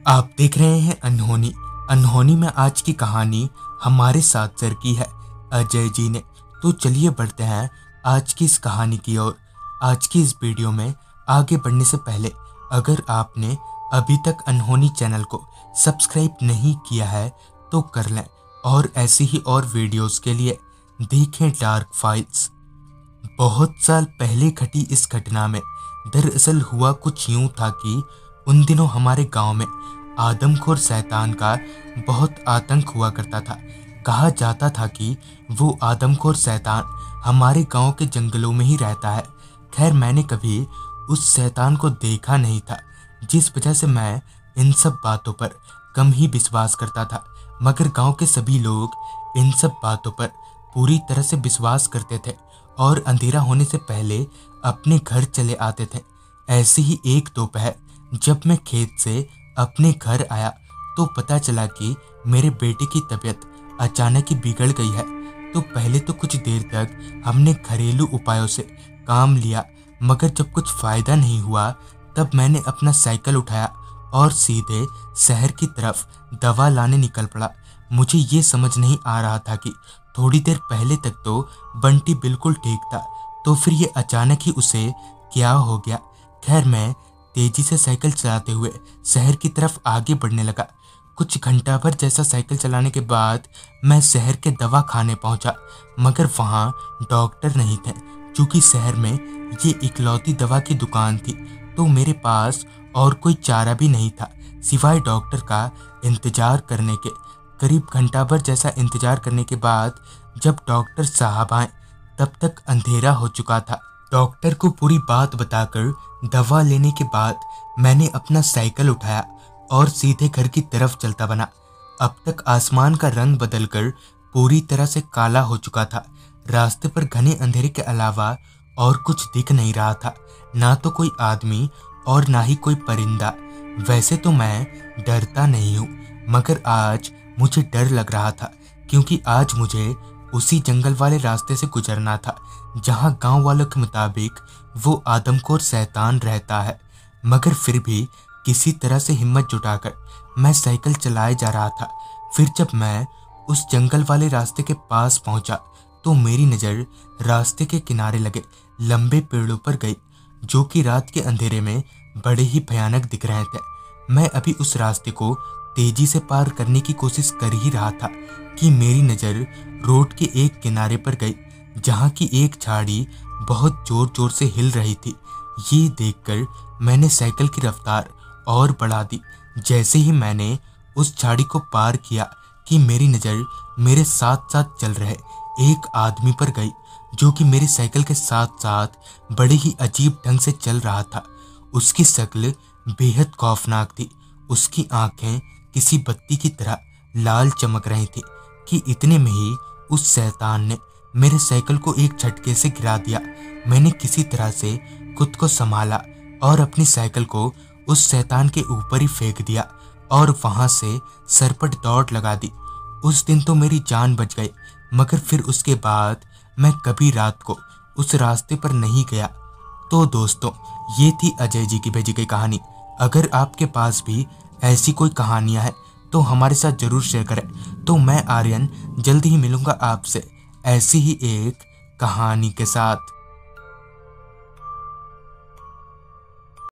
आप देख रहे हैं अनहोनी। अनहोनी में आज की कहानी हमारे साथ शेयर की है अजय जी ने। तो चलिए बढ़ते हैं आज की इस कहानी की ओर। आज की इस वीडियो में आगे बढ़ने से पहले अगर आपने अभी तक अनहोनी चैनल को सब्सक्राइब नहीं किया है तो कर लें, और ऐसी ही और वीडियोस के लिए देखें डार्क फाइल्स। बहुत साल पहले घटी इस घटना में दरअसल हुआ कुछ यूं था कि उन दिनों हमारे गांव में आदमखोर शैतान का बहुत आतंक हुआ करता था। कहा जाता था कि वो आदमखोर शैतान हमारे गांव के जंगलों में ही रहता है। खैर, मैंने कभी उस शैतान को देखा नहीं था, जिस वजह से मैं इन सब बातों पर कम ही विश्वास करता था। मगर गांव के सभी लोग इन सब बातों पर पूरी तरह से विश्वास करते थे और अंधेरा होने से पहले अपने घर चले आते थे। ऐसे ही एक दोपहर जब मैं खेत से अपने घर आया तो पता चला कि मेरे बेटे की तबीयत अचानक ही बिगड़ गई है। तो पहले तो कुछ देर तक हमने घरेलू उपायों से काम लिया, मगर जब कुछ फायदा नहीं हुआ तब मैंने अपना साइकिल उठाया और सीधे शहर की तरफ दवा लाने निकल पड़ा। मुझे ये समझ नहीं आ रहा था कि थोड़ी देर पहले तक तो बंटी बिल्कुल ठीक था, तो फिर ये अचानक ही उसे क्या हो गया। खैर, मैं तेजी से साइकिल चलाते हुए शहर की तरफ आगे बढ़ने लगा। कुछ घंटा भर जैसा साइकिल चलाने के बाद मैं शहर के दवा खाने पहुंचा, मगर वहां डॉक्टर नहीं थे। क्योंकि शहर में ये इकलौती दवा की दुकान थी, तो मेरे पास और कोई चारा भी नहीं था सिवाय डॉक्टर का इंतजार करने के। करीब घंटा भर जैसा इंतजार करने के बाद जब डॉक्टर साहब आए तब तक अंधेरा हो चुका था। डॉक्टर को पूरी बात बताकर दवा लेने के बाद मैंने अपना साइकिल उठाया और सीधे घर की तरफ चलता बना। अब तक आसमान का रंग बदलकर पूरी तरह से काला हो चुका था। रास्ते पर घने अंधेरे के अलावा और कुछ दिख नहीं रहा था, ना तो कोई आदमी और ना ही कोई परिंदा। वैसे तो मैं डरता नहीं हूँ, मगर आज मुझे डर लग रहा था, क्योंकि आज मुझे उसी जंगल वाले रास्ते से गुजरना था जहां गांव वालों के मुताबिक वो आदमखोर शैतान रहता है। मगर फिर भी किसी तरह से हिम्मत जुटाकर मैं साइकिल चलाए जा रहा था। फिर जब मैं उस जंगल वाले रास्ते के पास पहुंचा तो मेरी नज़र रास्ते के किनारे लगे लंबे पेड़ों पर गई, जो कि रात के अंधेरे में बड़े ही भयानक दिख रहे थे। मैं अभी उस रास्ते को तेजी से पार करने की कोशिश कर ही रहा था कि मेरी नज़र रोड के एक किनारे पर गई, जहां की एक झाड़ी बहुत जोर जोर से हिल रही थी। ये देखकर मैंने साइकिल की रफ्तार और बढ़ा दी। जैसे ही मैंने उस झाड़ी को पार किया कि मेरी नज़र मेरे साथ साथ चल रहे एक आदमी पर गई, जो कि मेरी साइकिल के साथ साथ बड़े ही अजीब ढंग से चल रहा था। उसकी शक्ल बेहद खौफनाक थी। उसकी आंखें किसी बत्ती की तरह लाल चमक रही थी कि इतने में ही उस शैतान ने मेरे साइकिल को एक झटके से गिरा दिया। मैंने किसी तरह से खुद को संभाला और अपनी साइकिल को उस शैतान के ऊपर ही फेंक दिया और वहां से सरपट दौड़ लगा दी। उस दिन तो मेरी जान बच गई, मगर फिर उसके बाद मैं कभी रात को उस रास्ते पर नहीं गया। तो दोस्तों, ये थी अजय जी की भेजी गई कहानी। अगर आपके पास भी ऐसी कोई कहानियां हैं तो हमारे साथ जरूर शेयर करें। तो मैं आर्यन जल्द ही मिलूंगा आपसे ऐसी ही एक कहानी के साथ।